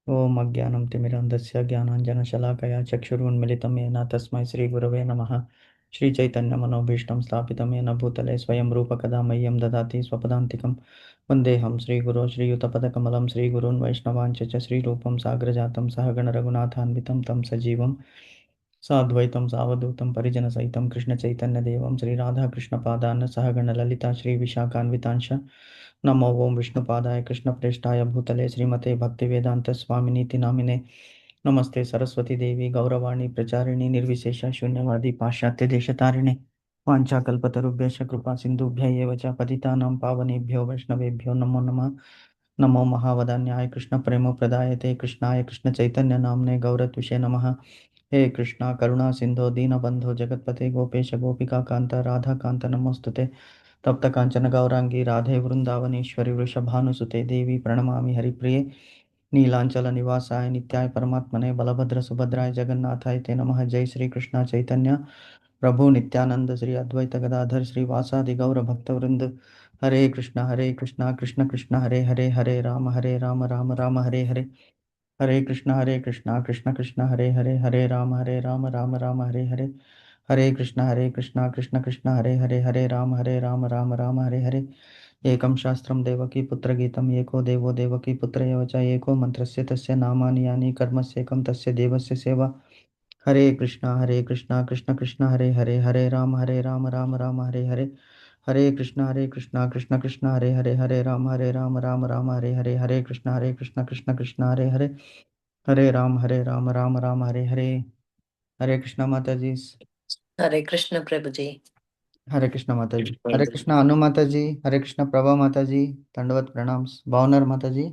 ఓం అజ్ఞానం తిమిరంధస్య జ్ఞానాంజనశలాకయా చక్షురున్మిళితం येन తస్మై శ్రీగురవే నమః. శ్రీచైతన్యమనోభీష్టం స్థాపితం येन భూతలే స్వయం రూపకదా మह्यं దదాతి స్వపదాంతికం. వందేహం శ్రీగురో శ్రీయుతపదకమలం శ్రీగురూన్ వైష్ణవాంచ చ శ్రీరూపం సాగ్రజాతం సహగణ రఘునాథాన్వితం తం సజీవం సాద్వైతం సావధూతం పరిజనసహితం కృష్ణచైతన్యదేవం శ్రీరాధాకృష్ణపాదాన్న సహగణ లలితా శ్రీవిశాఖాన్వితాంశ. నమో ఓం విష్ణుపాదాయ కృష్ణప్రేష్ఠాయ భూతలే శ్రీమతే భక్తివేదాంత స్వామినీతి నామినే. నమస్తే సరస్వతి దేవి గౌరవాణి ప్రచారిణి నిర్విశేష శూన్యవాది పాశ్చాత్య దేశతారిణి. వాంఛాకల్పతరుభ్యశ్చ కృపా సింధుభ్య ఏవ చ పతితానాం పావనేభ్యో వైష్ణవేభ్యో నమో నమః. నమో మహావదాన్యాయ కృష్ణ ప్రేమ ప్రదాయతే కృష్ణాయ కృష్ణ చైతన్య నామ్నే గౌరత్విషే నమః. हे कृष्णा करुणा सिंधो दीनबंधो जगतपते गोपेश गोपिका कांत राधा कांत नमोस्तुते. तप्त कांचन गौरांगी राधे वृंदावनेश्वरी वृषभानुसुते देवी प्रणमामि हरिप्रिये. नीलांचल निवासाय नित्याय परमात्मने बलभद्र सुभद्राय जगन्नाथाय ते नमः. जय श्री कृष्णा चैतन्य प्रभु नित्यानंद श्री अद्वैत गदाधर श्रीवासादि गौर भक्तवृंद. हरे कृष्णा कृष्ण कृष्ण हरे हरे हरे राम राम राम हरे हरे. हरे कृष्णा कृष्ण कृष्ण हरे हरे राम राम हरे हरे. हरे कृष्णा कृष्ण कृष्ण हरे राम राम हरे हरे. एकं शास्त्रं देवकी पुत्रगीतम् एको देवो देवकी पुत्र एव च एको मन्त्रस्य तस्य नामानि यानि कर्मस्येकं तस्य देवस्य सेवा. हरे कृष्णा कृष्ण कृष्ण हरे राम राम हरे हरे. हरे कृष्णा कृष्ण कृष्ण हरे राम राम हरे हरे. हरे कृष्णा कृष्ण कृष्ण हरे राम राम हरे हरे. हरे कृष्णा माता जी. हरे कृष्ण प्रभु जी. हरे कृष्ण माता जी. हरे कृष्ण अनु माता जी. हरे कृष्ण प्रभा माता जी. दंडवत प्रणाम. बावनर माता जी.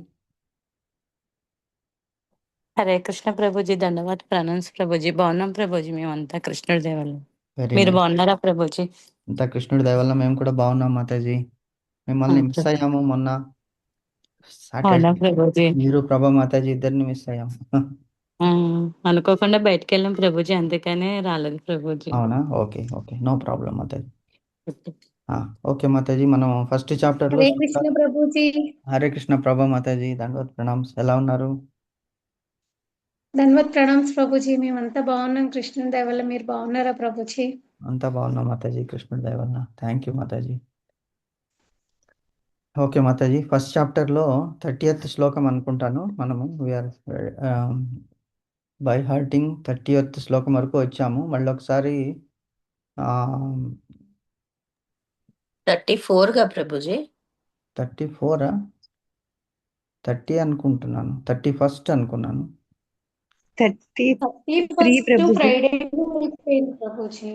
హరే కృష్ణ ప్రభుజీ, ధన్యవాద ప్రణామ్స్ ప్రభుజీ. బాగున్నాం ప్రభుజీ, మేమంతా కృష్ణుడి దేవల్ల. వెరీ మీరు నైస్. బాగున్నారా ప్రభుజీ? అంతా కృష్ణుడి దయ వల్ల మేము కూడా బాగున్నాం మాతాజీ. మిమ్మల్ని మిస్ అయ్యాము మొన్న అవునా సాటర్డే. ప్రభుజీ? మీరు ప్రభా మాతాజీ ఇద్దరిని మిస్ అయ్యాం. ఆ, అనుకోకుండా బయటకు వెళ్ళాం ప్రభుజీ, అందుకనే రాలేదు ప్రభుజీ. అవునా? ఓకే ఓకే, నో ప్రాబ్లం మాతాజీ. ఓకే మాతాజీ, మనం ఫస్ట్ చాప్టర్ లో హరే కృష్ణ ప్రభుజీ. హరే కృష్ణ ప్రభా మాతాజీ, దండవత్ ప్రణామ్స్. ఎలా ఉన్నారు? ధన్వత్ ప్రణామ్స్ ప్రభుజీ. మేమంతా బాగున్నాం కృష్ణుని దయ వల్ల. మీరు బాగున్నారా ప్రభుజీ? అంతా బాగున్నాం మాతాజీ, కృష్ణుడి దయ వల్ల. Thank you Mataji. Okay Mataji, first చాప్టర్లో 30th శ్లోకం అనుకుంటాను. మనము వీఆర్ బై హార్టింగ్ 30th శ్లోకం వరకు వచ్చాము. మళ్ళీ ఒకసారి 34 గా ప్రభుజీ. 34 30 అనుకుంటున్నాను, 31st అనుకున్నాను. 31st ఫ్రైడే అయిపోయింది ప్రభుజీ.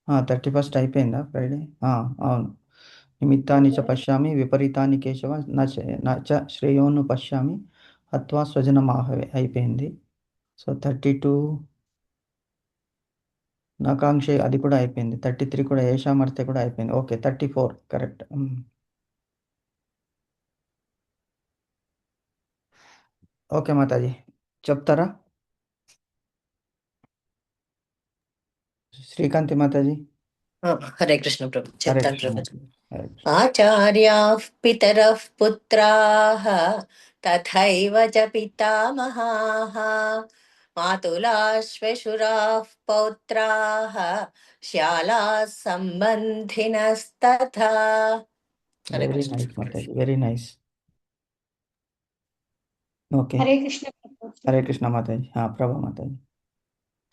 31st అయిపోయిందా ఫ్రైడే? అవును. నిమిత్తాన్ని చ పశ్యామి విపరీతాన్ని కేశవ నచ శ్రేయోను పశ్యామి హత్వా స్వజనమాహవే అయిపోయింది. సో 32 నాకాంక్షే అది కూడా అయిపోయింది. 33 కూడా ఏషామర్తే కూడా అయిపోయింది. Okay, 34 correct. ఓకే మాతాజీ, చెప్తారా? శ్రీకాంతి మాతాజీ. హరే కృష్ణ ప్రభు, హరే చెప్తాను కృష్ణ ప్రభుజీ. మాతాజీ. హరే కృష్ణ. ఆచార్యాః పితరః పుత్రాః తథైవ చ పితామహాః మాతులాः శ్వశురాः పౌత్రాः శ్యాలాः సంబంధినస్తథా. Hare very Krishna. Nice Mataji, very nice. Okay, Hare Krishna Prabhuji. Hare Krishna Mataji. ప్రభా మాతాజీ.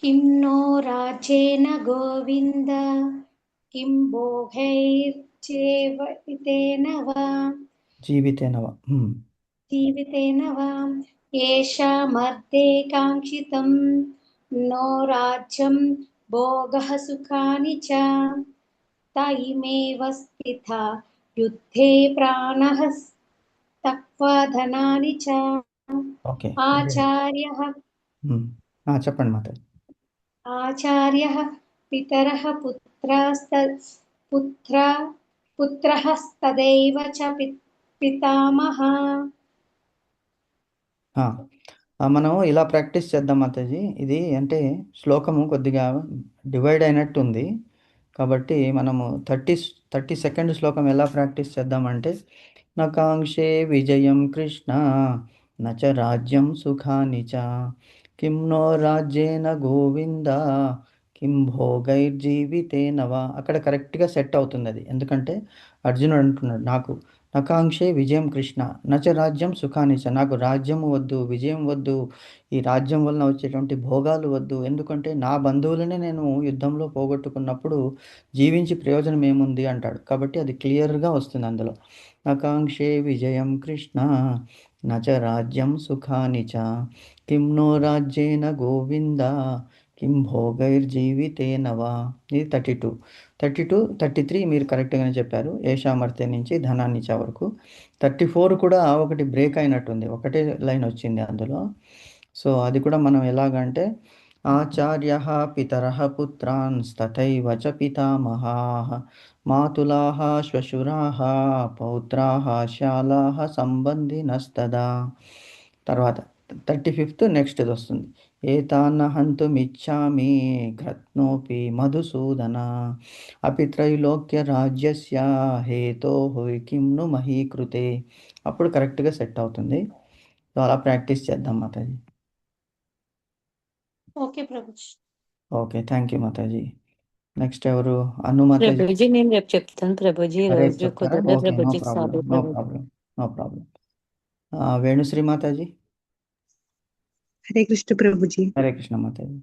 కిం నో రాజ్యేన గోవింద కిం భోగైర్జీవితేన వా జీవితేన వా. జీవితేన వా ఏషామర్తే కాంక్షితం నో రాజ్యం భోగః సుఖాని చ తయిమేవ స్థితా యుద్ధే ప్రాణః తక్వా ధనాని చ. ఓకే, ఆచార్యః చెప్పండి మాతాజీ. ఆచార్యః పితరః పుత్రః తదైవ చ పితామహः. మనం ఇలా ప్రాక్టీస్ చేద్దాం మాతాజీ. ఇది అంటే శ్లోకము కొద్దిగా డివైడ్ అయినట్టు ఉంది, కాబట్టి మనము 32nd శ్లోకం ఎలా ప్రాక్టీస్ చేద్దామంటే, నకాంక్షే విజయం కృష్ణ न च राज्यं सुखानि च किं नो రాజ్యేన గోవింద కిం భోగైర్జీవితేన వా. అక్కడ కరెక్ట్గా సెట్ అవుతుంది అది. ఎందుకంటే అర్జునుడు అంటున్నాడు, నాకు నకాంక్షే విజయం కృష్ణ నచ రాజ్యం సుఖానిచ. నాకు రాజ్యం వద్దు, విజయం వద్దు, ఈ రాజ్యం వలన వచ్చేటువంటి భోగాలు వద్దు. ఎందుకంటే నా బంధువులనే నేను యుద్ధంలో పోగొట్టుకున్నప్పుడు జీవించి ప్రయోజనం ఏముంది అంటాడు. కాబట్టి అది క్లియర్గా వస్తుంది అందులో. నకాంక్షే విజయం కృష్ణ నచ రాజ్యం సుఖాని చ కిం నో రాజ్యేన గోవింద కిం భోగైర్జీవితేన వా. ఇది 32. 33 మీరు కరెక్ట్గానే చెప్పారు. ఏషామర్తే నుంచి ధనానిచ వరకు. 34 కూడా ఒకటి బ్రేక్ అయినట్టుంది, ఒకటే లైన్ వచ్చింది అందులో. సో అది కూడా మనం ఎలాగంటే ఆచార్య పితర పుత్రాన్ తథైవ చ పితామహా మాతులా శ్వశురా పౌత్రా శాలా సంబంధినస్తదా. తర్వాత 35 నెక్స్ట్ వస్తుంది. ఏతాన్న హంతుమిచ్చామి ఘ్నోపి మధుసూదన అపి త్రైలోక్య రాజ్యస్య హేతో కిం ను మహీకృతే. అప్పుడు కరెక్ట్గా సెట్ అవుతుంది. సో అలా ప్రాక్టీస్ చేద్దాం Mataji. Okay Prabhuji. Okay, thank you Mataji. Next ఎవరు? అను మాతాజీ. ప్రభుజీ నేను రేపు చెప్తాను ప్రభుజీ, రేపు రోజు చెప్తారా? కుదరదు ఓకే, నో ప్రభుజీ. ప్రాబ్లం, సారీ నో ప్రభుజీ. Problem, no problem. వేణుశ్రీ మాతాజీ. హరే కృష్ణ ప్రభుజీ. హరే కృష్ణ మాతాజీ.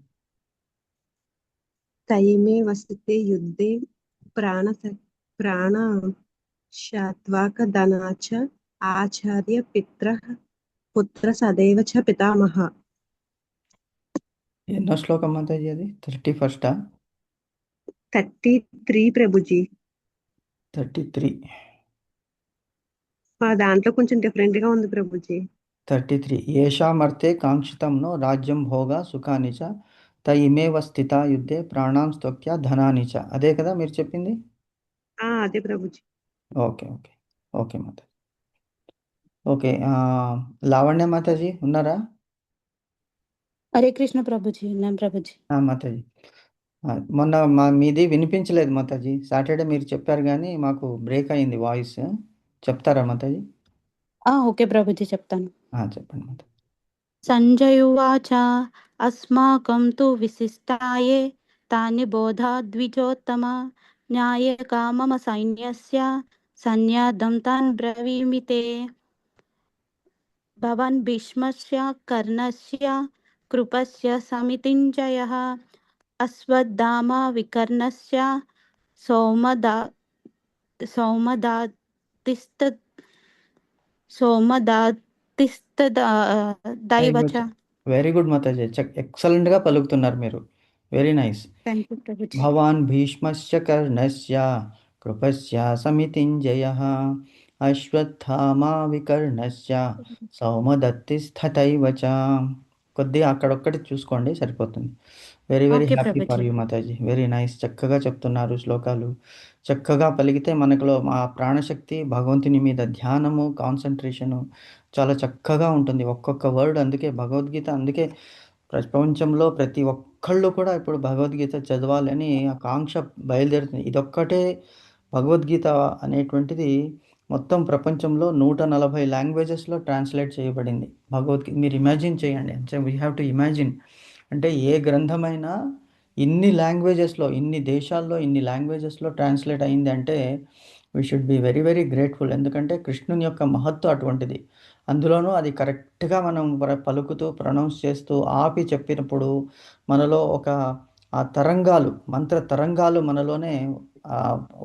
తైమే వసతే యుద్ధే ప్రాణ శాత్వాక ధనాచ ఆచార్య పుత్ర సదైవ చ పితామహ. ఎన్నో శ్లోకం మాతాజీ అది? 31. 33 ప్రభుజీ. 33. మా దాంట్లో కొంచెం డిఫరెంట్ గా ఉంది ప్రభుజీ. 33. ఏషామర్థే కాంక్షితంనో రాజ్యం భోగ సుఖానిచ తయిమేవ స్థిత యుద్ధే ప్రాణాం స్తోక్య ధనానిచ. అదే కదా మీరు చెప్పింది? అదే Prabhuji. Okay okay okay Mataji. Okay, Lavanya Mataji ఉన్నారా? హరే కృష్ణ ప్రభుజీ. ఉన్నాను ప్రభుజీ. మాతాజీ, మొన్న మీది వినిపించలేదు మాతాజీ. సాటర్డే మీరు చెప్పారు కానీ మాకు బ్రేక్ అయింది వాయిస్. చెప్తారా మాతాజీ? ఓకే ప్రభుజీ, చెప్తాను. చెప్పండి మాతాజీ. సంజయువాచ అస్మాకం తు విశిష్టాయే తాని బోధా ద్విజోత్తమ న్యాయకా మమ సైన్యస్య సన్యాదం తాన్ బ్రవీమి తే భవన్ భీష్మస్య కర్ణస్య కృపస్య సమితింజయః అశ్వత్థామా వికర్ణస్య సౌమదాతిస్తదైవచ. వెరీ గుడ్ మాతాజీ, ఎక్సలెంట్గా పలుకుతున్నారు మీరు. Very nice. Thank you Prabhuji. భవాన్ భీష్మస్య కర్ణస్య కృపస్య సమితింజయః అశ్వత్థామా వికర్ణస్య సౌమదత్తిస్థతైవ చ. కొద్దిగా అక్కడొక్కటి చూసుకోండి, సరిపోతుంది. Very very okay happy for Prabhuji. You Mataji. Very nice. చక్కగా చెప్తున్నారు శ్లోకాలు. చక్కగా పలికితే మనకులో మా ప్రాణశక్తి, భగవంతుని మీద ధ్యానము, కాన్సన్ట్రేషను చాలా చక్కగా ఉంటుంది ఒక్కొక్క వర్డ్. అందుకే భగవద్గీత, అందుకే ప్రపంచంలో ప్రతి ఒక్కళ్ళు కూడా ఇప్పుడు భగవద్గీత చదవాలని ఆకాంక్ష బయలుదేరుతుంది. ఇదొక్కటే భగవద్గీత అనేటువంటిది మొత్తం ప్రపంచంలో 140 లాంగ్వేజెస్లో ట్రాన్స్లేట్ చేయబడింది భగవద్గీత. మీరు ఇమాజిన్ చేయండి. అంటే వీ హ్యావ్ టు ఇమాజిన్. అంటే ఏ గ్రంథమైనా ఇన్ని లాంగ్వేజెస్లో, ఇన్ని దేశాల్లో, ఇన్ని లాంగ్వేజెస్లో ట్రాన్స్లేట్ అయింది అంటే we should be very very grateful. ఎందుకంటే కృష్ణుని యొక్క మహత్వం అటువంటిది. అందులోనూ అది కరెక్ట్గా మనం పలుకుతూ, ప్రొనౌన్స్ చేస్తూ, ఆపి చెప్పినప్పుడు మనలో ఒక ఆ తరంగాలు, మంత్ర తరంగాలు మనలోనే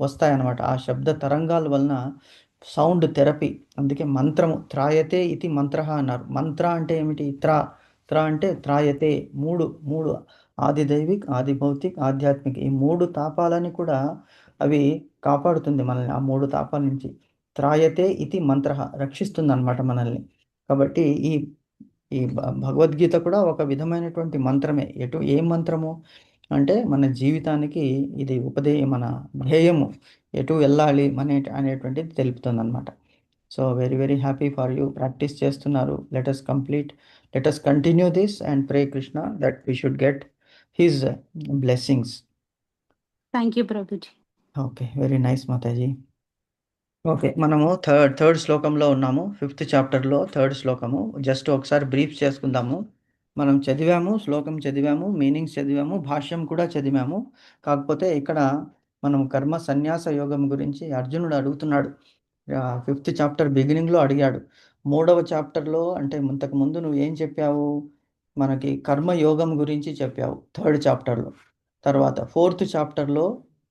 వస్తాయన్నమాట. ఆ శబ్ద తరంగాల వలన సౌండ్ థెరపీ. అందుకే మంత్రము త్రాయతే ఇది మంత్ర అన్నారు. మంత్ర అంటే ఏమిటి? త్ర అంటే త్రాయతే. మూడు ఆది దైవిక్, ఆది భౌతిక్, ఆధ్యాత్మిక్, ఈ 3 తాపాలని కూడా అవి కాపాడుతుంది మనల్ని. ఆ 3 తాపాల నుంచి త్రాయతే ఇది మంత్ర రక్షిస్తుంది అనమాట మనల్ని. కాబట్టి ఈ ఈ భగవద్గీత కూడా ఒక విధమైనటువంటి మంత్రమే. ఏం మంత్రము అంటే మన జీవితానికి ఇది మన ధ్యేయము, ఎటు వెళ్ళాలి అనేటువంటిది తెలుపుతుంది అనమాట. So very very happy for you. Practice చేస్తున్నారు. Let us continue this and pray Krishna that we should get his blessings. Thank you Prabhuji. Okay, very nice Mataji. Okay. మనము థర్డ్ శ్లోకంలో ఉన్నాము. 5th చాప్టర్‌లో థర్డ్ శ్లోకము. జస్ట్ ఒకసారి బ్రీఫ్ చేసుకుందాము. మనం చదివాము, శ్లోకం చదివాము, మీనింగ్స్ చదివాము, భాష్యం కూడా చదివాము. కాకపోతే ఇక్కడ మనం కర్మ సన్యాస యోగం గురించి అర్జునుడు అడుగుతున్నాడు. 5th చాప్టర్ బిగినింగ్‌లో అడిగాడు. 3వ చాప్టర్‌లో అంటే ఇంతకుముందు నువ్వేం చెప్పావు? మనకి కర్మ యోగం గురించి చెప్పావు థర్డ్ చాప్టర్‌లో. తర్వాత 4th చాప్టర్‌లో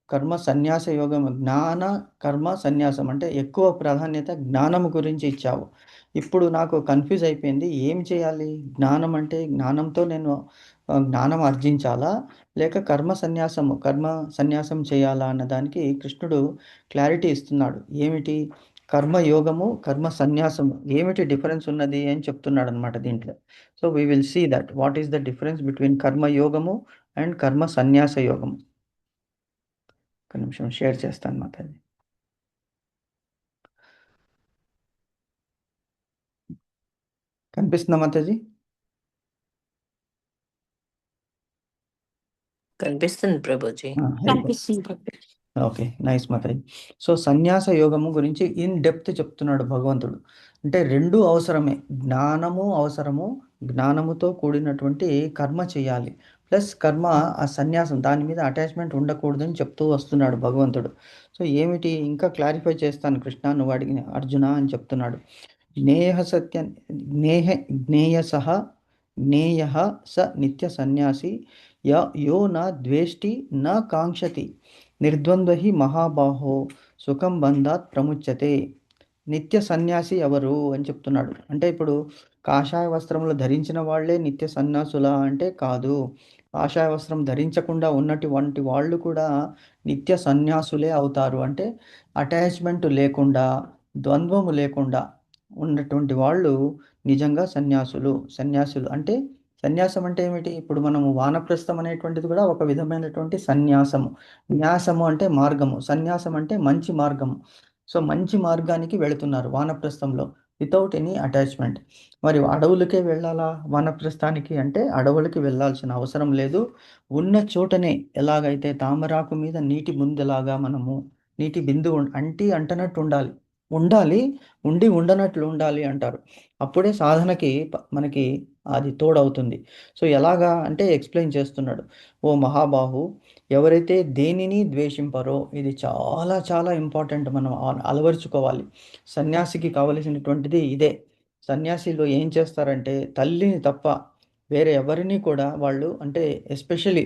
కర్మ సన్యాస యోగం, జ్ఞాన కర్మ సన్యాసం అంటే ఎక్కువ ప్రాధాన్యత జ్ఞానం గురించి ఇచ్చావు. ఇప్పుడు నాకు కన్ఫ్యూజ్ అయిపోయింది. ఏం చేయాలి? జ్ఞానం అంటే జ్ఞానంతో నేను జ్ఞానం ఆర్జించాలా? లేక కర్మ సన్యాసం చేయాలా అన్న దానికి కృష్ణుడు క్లారిటీ ఇస్తున్నాడు. ఏమిటి? కర్మ యోగము, కర్మ సన్యాసము ఏమిటి డిఫరెన్స్ ఉన్నది అని చెప్తున్నాడనమాట దీంట్లో. So we will see that what is the difference between karma యోగము అండ్ కర్మ సన్యాస యోగము. ఒక నిమిషం షేర్ చేస్తాను మాతాజీ. కనిపిస్తుందా మాతాజీ? కనిపిస్తుంది ప్రభుజీ. కనిపిస్తుంది. Okay, nice Mataji. సో సన్యాస యోగము గురించి ఇన్ డెప్త్ చెప్తున్నాడు భగవంతుడు. అంటే రెండు అవసరమే, జ్ఞానము అవసరము, జ్ఞానముతో కూడినటువంటి కర్మ చేయాలి, ప్లస్ కర్మ ఆ సన్యాసం దాని మీద అటాచ్మెంట్ ఉండకూడదని చెప్తూ వస్తున్నాడు భగవంతుడు. సో ఏమిటి ఇంకా క్లారిఫై చేస్తాను కృష్ణ, నువ్వు అడిగిన అర్జున అని చెప్తున్నాడు. జ్ఞేయ సత్య జ్ఞేయసః జ్ఞేయః స నిత్య సన్యాసి యో న ద్వేష్టి న కాంక్షతి నిర్ద్వంద్వ హి మహాబాహో సుఖం బంధాత్ ప్రముచ్యతే. నిత్య సన్యాసి ఎవరు అని చెప్తున్నాడు. అంటే ఇప్పుడు కాషాయ వస్త్రములు ధరించిన వాళ్ళే నిత్య సన్యాసులా అంటే కాదు. కాషాయ వస్త్రం ధరించకుండా ఉన్నటువంటి వాళ్ళు కూడా నిత్య సన్యాసులే అవుతారు. అంటే అటాచ్మెంట్ లేకుండా, ద్వంద్వము లేకుండా ఉన్నటువంటి వాళ్ళు నిజంగా సన్యాసులు అంటే సన్యాసం అంటే ఏమిటి? ఇప్పుడు మనము వానప్రస్థం అనేటువంటిది కూడా ఒక విధమైనటువంటి సన్యాసము. న్యాసము అంటే మార్గము, సన్యాసం అంటే మంచి మార్గము. సో మంచి మార్గానికి వెళుతున్నారు వానప్రస్థంలో వితౌట్ ఎనీ అటాచ్మెంట్. మరి అడవులకే వెళ్ళాలా వానప్రస్థానికి అంటే? అడవులకి వెళ్ళాల్సిన అవసరం లేదు. ఉన్న చోటనే ఎలాగైతే తామరాకు మీద నీటి బిందెలాగా మనము నీటి బిందు అంటనట్టు ఉండాలి, ఉండి ఉండనట్లు ఉండాలి అంటారు. అప్పుడే సాధనకి మనకి అది తోడవుతుంది. సో ఎలాగా అంటే ఎక్స్ప్లెయిన్ చేస్తున్నాడు. ఓ మహాబాహు, ఎవరైతే దేనిని ద్వేషింపరో, ఇది చాలా చాలా ఇంపార్టెంట్, మనం అలవరుచుకోవాలి. సన్యాసికి కావలసినటువంటిది ఇదే. సన్యాసిలో ఏం చేస్తారంటే తల్లిని తప్ప వేరే ఎవరిని కూడా వాళ్ళు అంటే ఎస్పెషలీ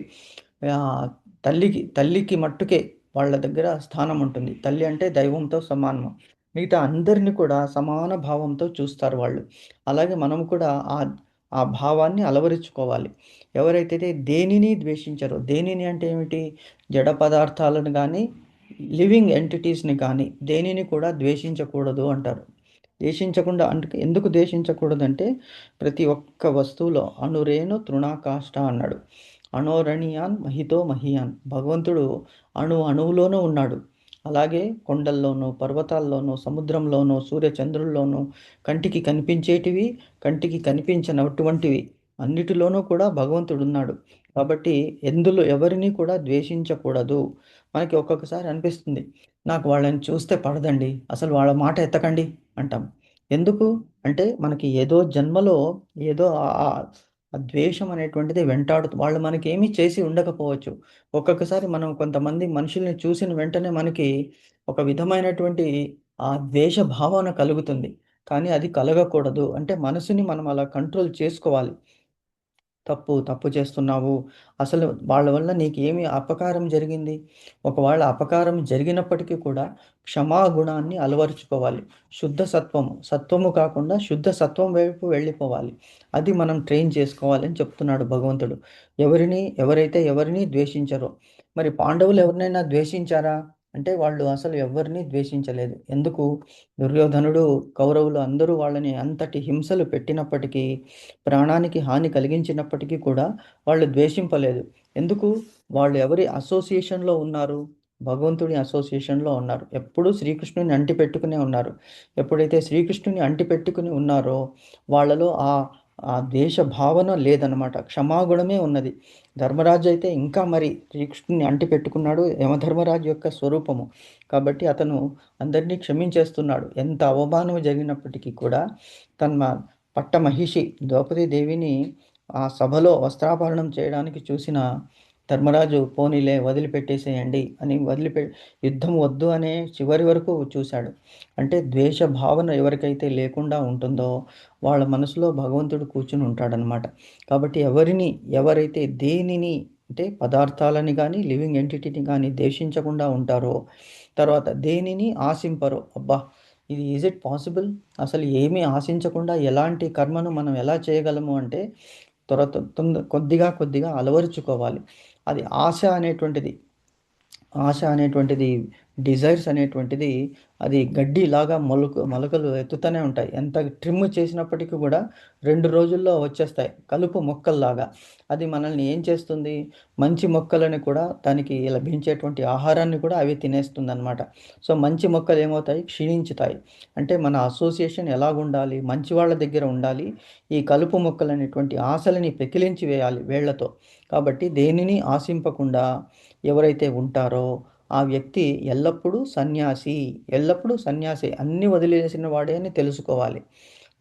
తల్లికి మట్టుకే వాళ్ళ దగ్గర స్థానం ఉంటుంది. తల్లి అంటే దైవంతో సమానము. మిగతా అందరిని కూడా సమాన భావంతో చూస్తారు వాళ్ళు. అలాగే మనం కూడా ఆ భావాన్ని అలవరుచుకోవాలి. ఎవరైతే దేనిని ద్వేషించరో, దేనిని అంటే ఏమిటి? జడ పదార్థాలను కానీ లివింగ్ ఎంటిటీస్ని కానీ దేనిని కూడా ద్వేషించకూడదు అంటారు. ద్వేషించకుండా అంటే ఎందుకు ద్వేషించకూడదంటే ప్రతి ఒక్క వస్తువులో అణురేణు తృణాకాష్ట అన్నాడు. అణోరణీయాన్ మహితో మహియాన్. భగవంతుడు అణువులోనూ ఉన్నాడు. అలాగే కొండల్లోనూ, పర్వతాల్లోనూ, సముద్రంలోనూ, సూర్యచంద్రుల్లోనూ, కంటికి కనిపించేటివి, కంటికి కనిపించనటువంటివి అన్నిటిలోనూ కూడా భగవంతుడు ఉన్నాడు. కాబట్టి ఎవరిని కూడా ద్వేషించకూడదు. మనకి ఒక్కొక్కసారి అనిపిస్తుంది, నాకు వాళ్ళని చూస్తే పడదండి, అసలు వాళ్ళ మాట ఎత్తకండి అంటాం. ఎందుకు అంటే మనకి ఏదో జన్మలో ఏదో ఆ ద్వేషం అనేటువంటిది వాళ్ళు మనకి ఏమీ చేసి ఉండకపోవచ్చు. ఒక్కొక్కసారి మనం కొంతమంది మనుషుల్ని చూసిన వెంటనే మనకి ఒక విధమైనటువంటి ఆ ద్వేష భావన కలుగుతుంది. కానీ అది కలగకూడదు. అంటే మనసుని మనం అలా కంట్రోల్ చేసుకోవాలి. తప్పు చేస్తున్నావు. అసలు వాళ్ళ వల్ల నీకేమి అపకారం జరిగింది? ఒకవేళ అపకారం జరిగినప్పటికీ కూడా క్షమాగుణాన్ని అలవరుచుకోవాలి. సత్వము కాకుండా శుద్ధ సత్వం వైపు వెళ్ళిపోవాలి. అది మనం ట్రైన్ చేసుకోవాలని చెప్తున్నాడు భగవంతుడు. ఎవరైతే ఎవరిని ద్వేషించరో. మరి పాండవులు ఎవరినైనా ద్వేషించారా? అంటే వాళ్ళు అసలు ఎవరిని ద్వేషించలేదు. ఎందుకు? దుర్యోధనుడు, కౌరవులు అందరూ వాళ్ళని అంతటి హింసలు పెట్టినప్పటికీ, ప్రాణానికి హాని కలిగించినప్పటికీ కూడా వాళ్ళు ద్వేషింపలేదు. ఎందుకు? వాళ్ళు ఎవరి అసోసియేషన్‌లో ఉన్నారు? భగవంతుడి అసోసియేషన్‌లో ఉన్నారు. ఎప్పుడూ శ్రీకృష్ణుని అంటిపెట్టుకునే ఉన్నారు. ఎప్పుడైతే శ్రీకృష్ణుని అంటిపెట్టుకుని ఉన్నారో వాళ్ళలో ఆ ద్వేష భావన లేదనమాట. క్షమాగుణమే ఉన్నది. ధర్మరాజు అయితే ఇంకా మరి శ్రీకృష్ణుని అంటి పెట్టుకున్నాడు. యమధర్మరాజు యొక్క స్వరూపము. కాబట్టి అతను అందరినీ క్షమించేస్తున్నాడు. ఎంత అవమానం జరిగినప్పటికీ కూడా తన పట్టమహిషి ద్రౌపది దేవిని ఆ సభలో వస్త్రాపహరణం చేయడానికి చూసిన ధర్మరాజు పోనీలే వదిలిపెట్టేసేయండి అని యుద్ధం వద్దు అనే చివరి వరకు చూశాడు. అంటే ద్వేష భావన ఎవరికైతే లేకుండా ఉంటుందో వాళ్ళ మనసులో భగవంతుడు కూర్చుని ఉంటాడనమాట. కాబట్టి ఎవరైతే దేనిని అంటే పదార్థాలని కానీ లివింగ్ ఎంటిటీని కానీ ద్వేషించకుండా ఉంటారో, తర్వాత దేనిని ఆశింపరో, అబ్బా ఇది ఈజ్ ఇట్ పాసిబుల్, అసలు ఏమీ ఆశించకుండా ఎలాంటి కర్మను మనం ఎలా చేయగలము అంటే కొద్దిగా కొద్దిగా అలవరుచుకోవాలి. అది ఆశ అనేటువంటిది డిజైర్స్ అనేటువంటిది అది గడ్డిలాగా మొలకలు ఎత్తుతూనే ఉంటాయి. ఎంత ట్రిమ్ చేసినప్పటికీ కూడా 2 రోజుల్లో వచ్చేస్తాయి కలుపు మొక్కల్లాగా. అది మనల్ని ఏం చేస్తుంది, మంచి మొక్కలని కూడా దానికి లభించేటువంటి ఆహారాన్ని కూడా అవి తినేస్తుంది అనమాట. సో మంచి మొక్కలు ఏమవుతాయి, క్షీణించుతాయి. అంటే మన అసోసియేషన్ ఎలాగుండాలి, మంచి వాళ్ళ దగ్గర ఉండాలి. ఈ కలుపు మొక్కలు అనేటువంటి ఆశలని పెకిలించి వేయాలి వేళ్లతో. కాబట్టి దేనిని ఆశింపకుండా ఎవరైతే ఉంటారో ఆ వ్యక్తి ఎల్లప్పుడూ సన్యాసి, అన్ని వదిలేసిన వాడే అని తెలుసుకోవాలి.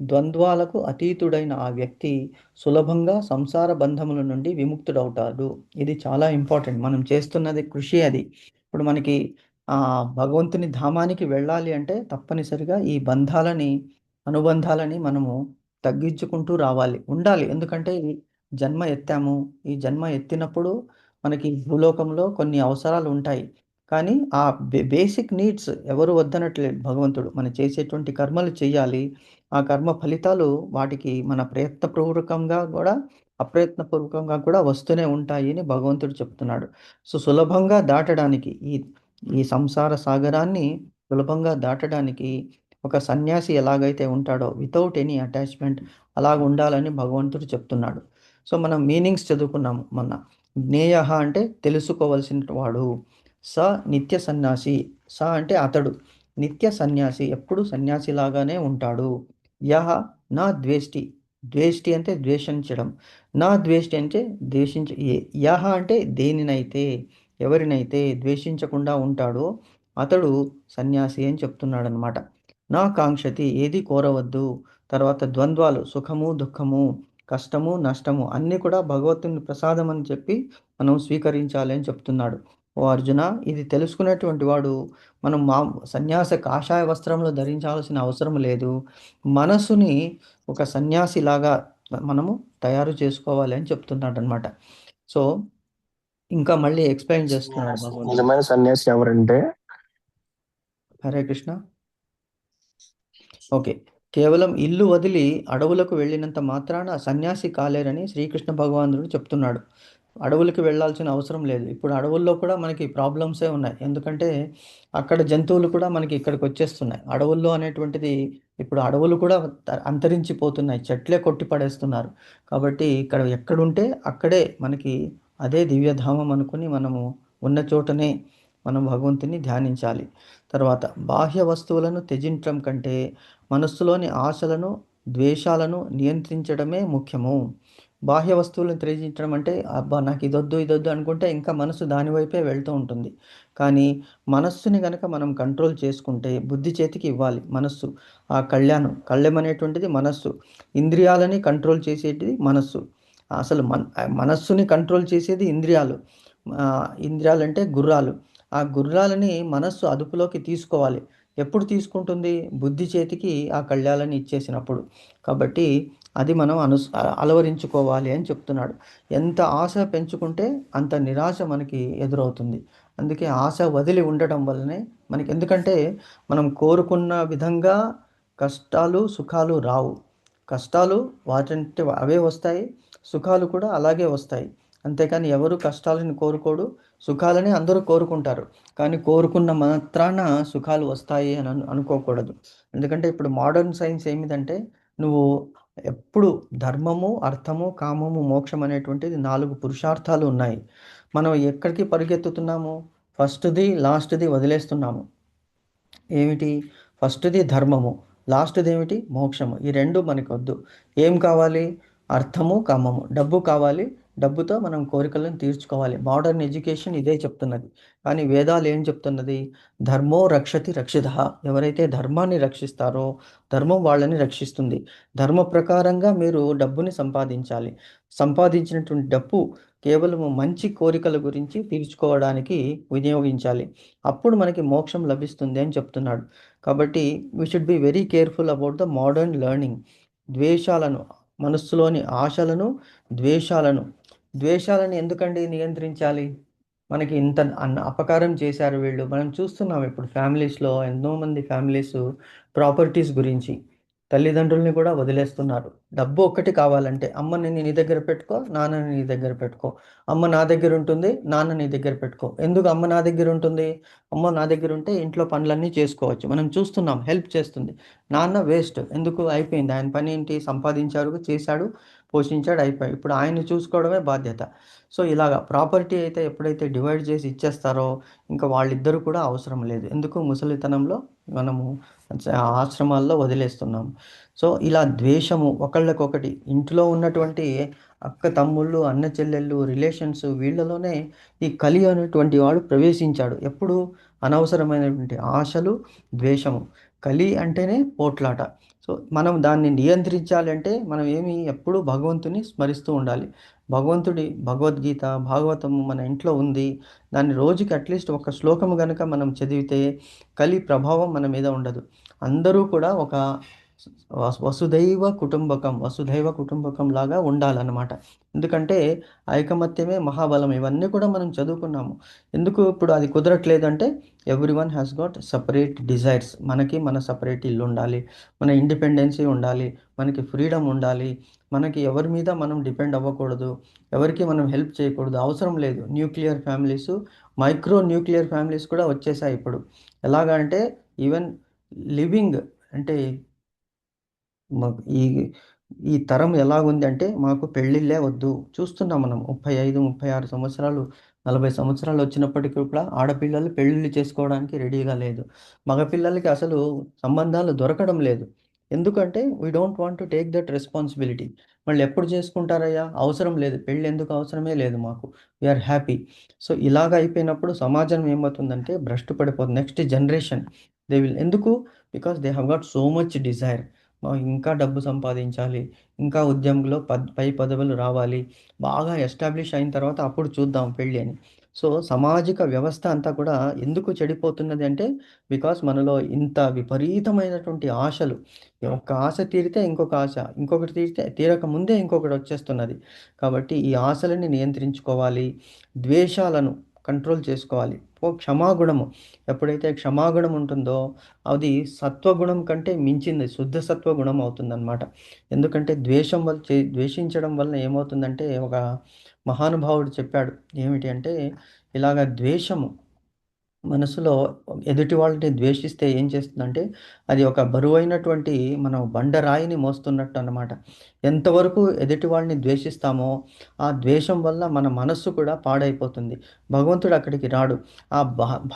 ద్వంద్వాలకు అతీతుడైన ఆ వ్యక్తి సులభంగా సంసార బంధముల నుండి విముక్తుడవుతాడు. ఇది చాలా ఇంపార్టెంట్. మనం చేస్తున్నది కృషి అది. ఇప్పుడు మనకి భగవంతుని ధామానికి వెళ్ళాలి అంటే తప్పనిసరిగా ఈ అనుబంధాలని మనము తగ్గించుకుంటూ ఉండాలి. ఎందుకంటే ఈ జన్మ ఎత్తాము. ఈ జన్మ ఎత్తినప్పుడు మనకి భూలోకంలో కొన్ని అవసరాలు ఉంటాయి. కానీ ఆ బేసిక్ నీడ్స్ ఎవరు వద్దనట్లేదు భగవంతుడు. మనం చేసేటువంటి కర్మలు చేయాలి. ఆ కర్మ ఫలితాలు వాటికి మన ప్రయత్నపూర్వకంగా కూడా అప్రయత్నపూర్వకంగా కూడా వస్తూనే ఉంటాయి అని భగవంతుడు చెప్తున్నాడు. సో సులభంగా దాటడానికి ఈ సంసార సాగరాన్ని సులభంగా దాటడానికి ఒక సన్యాసి ఎలాగైతే ఉంటాడో వితౌట్ ఎనీ అటాచ్మెంట్ అలాగ ఉండాలని భగవంతుడు చెప్తున్నాడు. సో మనం మీనింగ్స్ చదువుకున్నాము మొన్న. జ్ఞేయ అంటే తెలుసుకోవలసిన వాడు. స నిత్య సన్యాసి, స అంటే అతడు నిత్య సన్యాసి, ఎప్పుడు సన్యాసిలాగానే ఉంటాడు. యహ నా ద్వేష్టి అంటే ద్వేషించడం, నా ద్వేష్టి అంటే యహ అంటే ఎవరినైతే ద్వేషించకుండా ఉంటాడో అతడు సన్యాసి అని చెప్తున్నాడు అనమాట. నా కాంక్షతి ఏది కోరవద్దు. తర్వాత ద్వంద్వాలు సుఖము దుఃఖము కష్టము నష్టము అన్నీ కూడా భగవంతుని ప్రసాదం అని చెప్పి మనం స్వీకరించాలి అని చెప్తున్నాడు. ఓ అర్జున, ఇది తెలుసుకునేటువంటి వాడు మనం సన్యాస కాషాయ వస్త్రంలో ధరించాల్సిన అవసరం లేదు. మనసుని ఒక సన్యాసిలాగా మనము తయారు చేసుకోవాలి అని చెప్తున్నాడు అనమాట. సో ఇంకా మళ్ళీ ఎక్స్ప్లెయిన్ చేస్తున్నాడు భగవంతుడు. నిజమైన సన్యాసి ఎవరంటే, హరే కృష్ణ. ఓకే, కేవలం ఇల్లు వదిలి అడవులకు వెళ్ళినంత మాత్రాన సన్యాసి కాలేరని శ్రీకృష్ణ భగవానుడు చెప్తున్నాడు. అడవులకు వెళ్ళాల్సిన అవసరం లేదు. ఇప్పుడు అడవుల్లో కూడా మనకి ప్రాబ్లమ్సే ఉన్నాయి. ఎందుకంటే అక్కడ జంతువులు కూడా మనకి ఇక్కడికి వచ్చేస్తున్నాయి. అడవుల్లో అనేటువంటిది ఇప్పుడు అడవులు కూడా అంతరించిపోతున్నాయి. చెట్లే కొట్టి పడేస్తున్నారు. కాబట్టి ఇక్కడ ఎక్కడుంటే అక్కడే మనకి అదే దివ్యధామం అనుకుని మనము ఉన్న చోటనే మనం భగవంతుని ధ్యానించాలి. తర్వాత బాహ్య వస్తువులను త్యజించడం కంటే మనస్సులోని ఆశలను ద్వేషాలను నియంత్రించడమే ముఖ్యము. బాహ్య వస్తువులను త్యజించడం అంటే అబ్బా నాకు ఇదొద్దు అనుకుంటే ఇంకా మనసు దానివైపే వెళ్తూ ఉంటుంది. కానీ మనస్సుని కనుక మనం కంట్రోల్ చేసుకుంటే, బుద్ధి చేతికి ఇవ్వాలి మనస్సు. ఆ కళ్యం అనేటువంటిది మనస్సు. ఇంద్రియాలని కంట్రోల్ చేసేది మనస్సు. అసలు మనస్సుని కంట్రోల్ చేసేది ఇంద్రియాలు. ఇంద్రియాలంటే గుర్రాలు. ఆ గుర్రాలని మనస్సు అదుపులోకి తీసుకోవాలి. ఎప్పుడు తీసుకుంటుంది? బుద్ధి చేతికి ఆ కళ్యాలని ఇచ్చేసినప్పుడు. కాబట్టి అది మనం అలవరించుకోవాలి అని చెప్తున్నాడు. ఎంత ఆశ పెంచుకుంటే అంత నిరాశ మనకి ఎదురవుతుంది. అందుకే ఆశ వదిలి ఉండటం వల్లనే మనకి, ఎందుకంటే మనం కోరుకున్న విధంగా కష్టాలు సుఖాలు రావు. కష్టాలు వాటంటే అవే వస్తాయి, సుఖాలు కూడా అలాగే వస్తాయి. అంతేకాని ఎవరు కష్టాలను కోరుకోడు, సుఖాలని అందరూ కోరుకుంటారు. కానీ కోరుకున్న మాత్రాన సుఖాలు వస్తాయి అని అనుకోకూడదు. ఎందుకంటే ఇప్పుడు మోడర్న్ సైన్స్ ఏమిటంటే, నువ్వు ఎప్పుడు ధర్మము అర్థము కామము మోక్షం అనేటువంటిది 4 పురుషార్థాలు ఉన్నాయి. మనం ఎక్కడికి పరిగెత్తుతున్నాము? ఫస్ట్ది లాస్ట్ది వదిలేస్తున్నాము. ఏమిటి? ఫస్ట్ది ధర్మము. లాస్ట్ది ఏమిటి? మోక్షము. ఈ రెండు మనకు వద్దు. ఏం కావాలి? అర్థము, కామము. డబ్బు కావాలి, డబ్బుతో మనం కోరికలను తీర్చుకోవాలి. మోడర్న్ ఎడ్యుకేషన్ ఇదే చెప్తున్నది. కానీ వేదాలు ఏం చెప్తున్నది? ధర్మో రక్షతి రక్షితః. ఎవరైతే ధర్మాన్ని రక్షిస్తారో ధర్మం వాళ్ళని రక్షిస్తుంది. ధర్మ ప్రకారంగా మీరు డబ్బుని సంపాదించాలి. సంపాదించినటువంటి డబ్బు కేవలం మంచి కోరికల గురించి తీర్చుకోవడానికి వినియోగించాలి. అప్పుడు మనకి మోక్షం లభిస్తుంది అని చెప్తున్నాడు. కాబట్టి we should be very careful about the modern learning. ద్వేషాలను, మనస్సులోని ఆశలను, ద్వేషాలను ఎందుకండి నియంత్రించాలి? మనకి ఇంత అపకారం చేశారు వీళ్ళు. మనం చూస్తున్నాం ఇప్పుడు ఫ్యామిలీస్లో ఎంతోమంది ఫ్యామిలీస్ ప్రాపర్టీస్ గురించి తల్లిదండ్రుల్ని కూడా వదిలేస్తున్నారు. డబ్బు ఒక్కటి కావాలంటే, అమ్మని నీ దగ్గర పెట్టుకో, నాన్నని నీ దగ్గర పెట్టుకో. అమ్మ నా దగ్గర ఉంటుంది, నాన్న నీ దగ్గర పెట్టుకో. ఎందుకు అమ్మ నా దగ్గర ఉంటుంది? అమ్మ నా దగ్గర ఉంటే ఇంట్లో పనులన్నీ చేసుకోవచ్చు. మనం చూస్తున్నాం, హెల్ప్ చేస్తుంది. నాన్న వేస్ట్. ఎందుకు? అయిపోయింది. ఆయన పని ఏంటి? సంపాదించారు, చేశాడు, పోషించాడు, అయిపోయి ఇప్పుడు ఆయన్ని చూసుకోవడమే బాధ్యత. సో ఇలాగా ప్రాపర్టీ అయితే ఎప్పుడైతే డివైడ్ చేసి ఇచ్చేస్తారో ఇంకా వాళ్ళిద్దరూ కూడా అవసరం లేదు. ఎందుకు? ముసలితనంలో మనము ఆశ్రమాల్లో వదిలేస్తున్నాము. సో ఇలా ద్వేషము, ఒకళ్ళకొకటి ఇంట్లో ఉన్నటువంటి అక్క తమ్ముళ్ళు, అన్న చెల్లెళ్ళు, రిలేషన్స్, వీళ్ళలోనే ఈ కలి అనేటువంటి వాడు ప్రవేశించాడు. ఎప్పుడు? అనవసరమైనటువంటి ఆశలు, ద్వేషము. కలి అంటేనే పోట్లాట. సో మనం దాన్ని నియంత్రించాలంటే మనం ఎప్పుడూ భగవంతుని స్మరిస్తూ ఉండాలి. భగవద్గీత, భాగవతము మన ఇంట్లో ఉంది. దాన్ని రోజుకి అట్లీస్ట్ ఒక శ్లోకము కనుక మనం చదివితే కలి ప్రభావం మన మీద ఉండదు. అందరూ కూడా ఒక వసుధైవ కుటుంబకం లాగా ఉండాలన్నమాట. ఎందుకంటే ఐకమత్యమే మహాబలం. ఇవన్నీ కూడా మనం చదువుకున్నాము. ఎందుకు ఇప్పుడు అది కుదరట్లేదంటే everyone has got separate desires. మనకి మన సపరేట్ ఇల్లు ఉండాలి, మన ఇండిపెండెన్సీ ఉండాలి, మనకి ఫ్రీడమ్ ఉండాలి, మనకి ఎవరి మీద మనం డిపెండ్ అవ్వకూడదు, ఎవరికి మనం హెల్ప్ చేయకూడదు, అవసరం లేదు. Nuclear families, micro nuclear families కూడా వచ్చేసాయి ఇప్పుడు. ఎలాగా అంటే ఈవెన్ లివింగ్ అంటే ఈ ఈ తరం ఎలాగుంది అంటే మాకు పెళ్ళిళ్ళే వద్దు. చూస్తున్నాం మనం 35, 36 సంవత్సరాలు, 40 సంవత్సరాలు వచ్చినప్పటికీ కూడా ఆడపిల్లలు పెళ్ళిళ్ళు చేసుకోవడానికి రెడీగా లేదు. మగపిల్లలకి అసలు సంబంధాలు దొరకడం లేదు. ఎందుకంటే we don't want to take that responsibility. మళ్ళీ ఎప్పుడు చేసుకుంటారయ్యా? అవసరం లేదు, పెళ్ళి ఎందుకు అవసరమే లేదు మాకు, వీఆర్ హ్యాపీ. సో ఇలాగ అయిపోయినప్పుడు సమాజం ఏమవుతుందంటే భ్రష్టు పడిపోతుంది. నెక్స్ట్ జనరేషన్ ఎందుకు? Because they have got so much desire. ఇంకా డబ్బు సంపాదించాలి, ఇంకా ఉద్యమంలో పై పదవులు రావాలి, బాగా ఎస్టాబ్లిష్ అయిన తర్వాత అప్పుడు చూద్దాం పెళ్ళి అని. సో సామాజిక వ్యవస్థ అంతా కూడా ఎందుకు చెడిపోతున్నది అంటే బికాస్ మనలో ఇంత విపరీతమైనటువంటి ఆశలు. ఒక ఆశ తీరితే ఇంకొక ఆశ, ఇంకొకటి తీరక ముందే ఇంకొకటి వచ్చేస్తున్నది. కాబట్టి ఈ ఆశలని నియంత్రించుకోవాలి, ద్వేషాలను కంట్రోల్ చేసుకోవాలి. క్షమాగుణము, ఎప్పుడైతే క్షమాగుణం ఉంటుందో అది సత్వగుణం కంటే మించింది, శుద్ధ సత్వగుణం అవుతుందన్నమాట. ఎందుకంటే ద్వేషించడం వల్ల ఏమవుతుందంటే ఒక మహానుభావుడు చెప్పాడు. ఏమిటి అంటే ఇలాగ ద్వేషము మనసులో ఎదుటి వాళ్ళని ద్వేషిస్తే ఏం చేస్తుందంటే అది ఒక బరువైనటువంటి మనం బండరాయిని మోస్తున్నట్టు అన్నమాట. ఎంతవరకు ఎదుటి వాళ్ళని ద్వేషిస్తామో ఆ ద్వేషం వల్ల మన మనస్సు కూడా పాడైపోతుంది. భగవంతుడు అక్కడికి రాడు. ఆ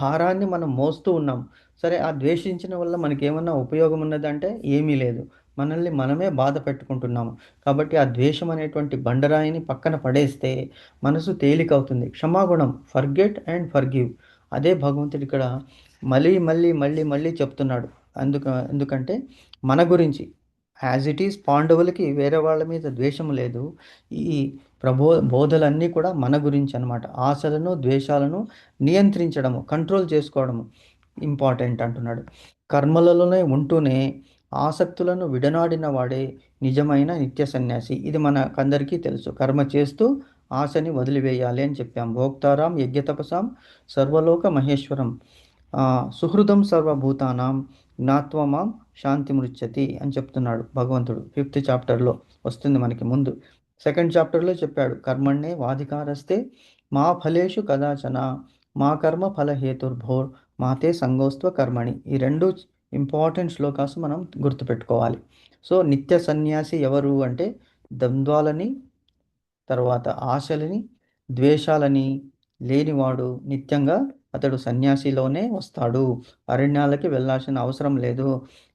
భారాన్ని మనం మోస్తూ ఉన్నాం. సరే, ఆ ద్వేషించిన వల్ల మనకేమన్నా ఉపయోగం ఉన్నదంటే ఏమీ లేదు. మనల్ని మనమే బాధ పెట్టుకుంటున్నాము. కాబట్టి ఆ ద్వేషం అనేటువంటి బండరాయిని పక్కన పడేస్తే మనసు తేలికవుతుంది. క్షమాగుణం, ఫర్గెట్ అండ్ ఫర్గివ్. అదే భగవంతుడు ఇక్కడ మళ్ళీ మళ్ళీ మళ్ళీ మళ్ళీ చెప్తున్నాడు. ఎందుకంటే మన గురించి యాజ్ ఇట్ ఈస్ పాండవులకి వేరే వాళ్ళ మీద ద్వేషం లేదు. ఈ బోధలన్నీ కూడా మన గురించి అన్నమాట. ఆశలను, ద్వేషాలను నియంత్రించడము, కంట్రోల్ చేసుకోవడము ఇంపార్టెంట్ అంటున్నాడు. కర్మలలోనే ఉంటూనే ఆసక్తులను విడనాడిన వాడే నిజమైన నిత్య సన్యాసి. ఇది మనకందరికీ తెలుసు. కర్మ చేస్తూ ఆశని వదిలివేయాలి అని చెప్పాం. భోక్తారాం యజ్ఞతపసాం సర్వలోక మహేశ్వరం సుహృదం సర్వభూతానాం జ్ఞాత్వమాం శాంతి మృచ్చతి అని చెప్తున్నాడు భగవంతుడు. 5th చాప్టర్లో వస్తుంది మనకి ముందు. 2nd చాప్టర్లో చెప్పాడు, కర్మణ్యే వాధికారస్తే మా ఫలేషు కదాచన మా కర్మ ఫలహేతుర్భోర్ మాతే సంగోస్త్వ కర్మణి. ఈ 2 ఇంపార్టెంట్ శ్లోకాస్ మనం గుర్తుపెట్టుకోవాలి. సో నిత్య సన్యాసి ఎవరు అంటే ద్వంద్వాలని, తర్వాత ఆశలని, ద్వేషాలని లేనివాడు నిత్యంగా అతడు సన్యాసిలోనే వస్తాడు. అరణ్యాలకి వెళ్ళాల్సిన అవసరం లేదు.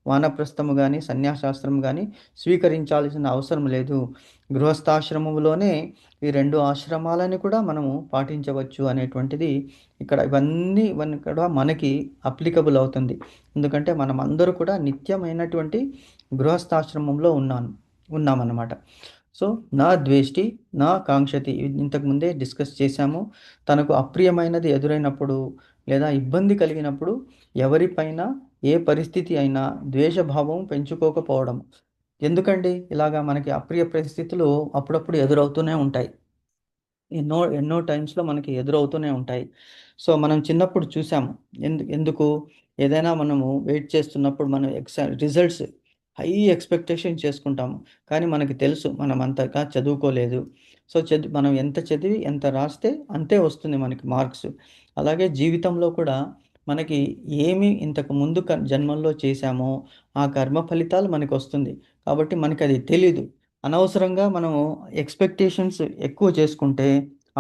వానప్రస్థము కానీ సన్యాసాశ్రమం కానీ స్వీకరించాల్సిన అవసరం లేదు. గృహస్థాశ్రమంలోనే ఈ 2 ఆశ్రమాలని కూడా మనము పాటించవచ్చు అనేటువంటిది ఇవన్నీ కూడా మనకి అప్లికబుల్ అవుతుంది. ఎందుకంటే మనం అందరూ కూడా నిత్యమైనటువంటి గృహస్థాశ్రమంలో ఉన్నామన్నమాట. సో నా ద్వేష్టి నా కాంక్షతి ఇంతకుముందే డిస్కస్ చేశాము. తనకు అప్రియమైనది ఎదురైనప్పుడు లేదా ఇబ్బంది కలిగినప్పుడు ఎవరిపైన ఏ పరిస్థితి అయినా ద్వేషభావం పెంచుకోకపోవడం. ఎందుకండి ఇలాగా మనకి అప్రియ పరిస్థితులు అప్పుడప్పుడు ఎదురవుతూనే ఉంటాయి. ఎన్నో టైమ్స్లో మనకి ఎదురవుతూనే ఉంటాయి. సో మనం చిన్నప్పుడు చూసాము. ఎందుకు ఏదైనా మనము వెయిట్ చేస్తున్నప్పుడు మనం రిజల్ట్స్ హై ఎక్స్పెక్టేషన్ చేసుకుంటాము. కానీ మనకి తెలుసు మనం అంతగా చదువుకోలేదు. సో మనం ఎంత చదివి ఎంత రాస్తే అంతే వస్తుంది మనకి మార్క్స్. అలాగే జీవితంలో కూడా మనకి ఏమి ఇంతకు ముందు జన్మల్లో చేశామో ఆ కర్మ ఫలితాలు మనకు వస్తుంది. కాబట్టి మనకి అది తెలీదు. అనవసరంగా మనము ఎక్స్పెక్టేషన్స్ ఎక్కువ చేసుకుంటే